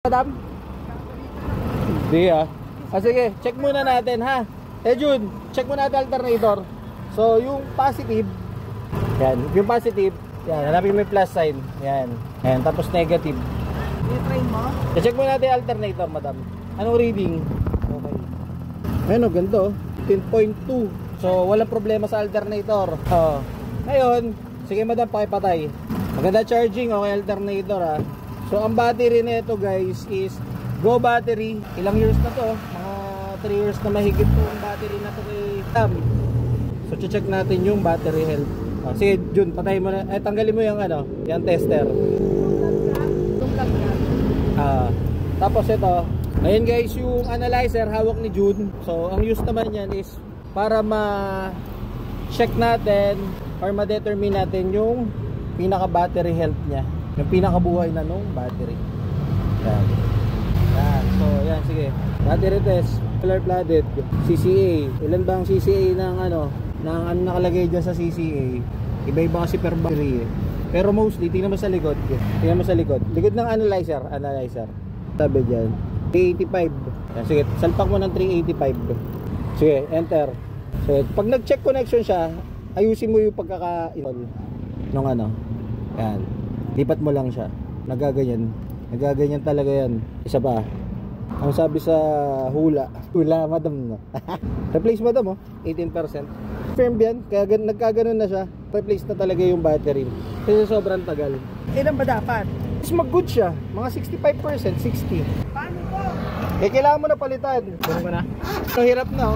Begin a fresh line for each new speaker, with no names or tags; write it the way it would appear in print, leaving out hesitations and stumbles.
Madam? Hindi sige, check muna natin ha. Jun, check muna natin alternator. So, yung positive, yan, yung positive, yan, hanapin mo yung plus sign. Yan, yan, tapos negative.
I-try mo?
Check muna natin alternator, madam. Anong reading? Okay. Ayun o, ganito, 10.2. So, walang problema sa alternator. Ngayon, sige madam, pakipatay. Maganda charging, okay, alternator ha. So ang battery nito guys is Go battery. Ilang years na to? Mga 3 years na mahigit po ang battery na to kay Tam. So check natin yung battery health. Sige Jun, patay mo na. Tanggalin mo yung ano, yung tester. Tapos ito. Ayan guys, yung analyzer hawak ni Jun. So ang use naman yan is para ma-check natin or ma-determine natin yung pinaka battery health niya, yung pinakabuhay na nung battery. Yan. Yan. So yan, sige. Battery test, color flooded, CCA. Ilan ba ang CCA ng ano nakalagay dyan sa CCA? Iba-iba kasi per battery Pero mostly, tingnan mo sa likod. Tingnan mo sa likod. Likod ng analyzer. Tabi dyan. 385. Yan, sige, salpak mo ng 385. Sige, enter. So, pag nag-check connection siya, ayusin mo yung pagkaka-install nung ano. Yan. Lipat mo lang siya. Nagaganyan talaga yan. Isa pa. Ang sabi sa hula madam no. Replace madam 18%. Firm yan. Kaya nagkaganon na siya. Replace na talaga yung battery. Kasi sobrang tagal.
Ilan ba dapat?
Is mag-good siya. Mga 65%, 60.
Paano po?
Kailangan mo na palitan.
Ganun ko na?
So hirap na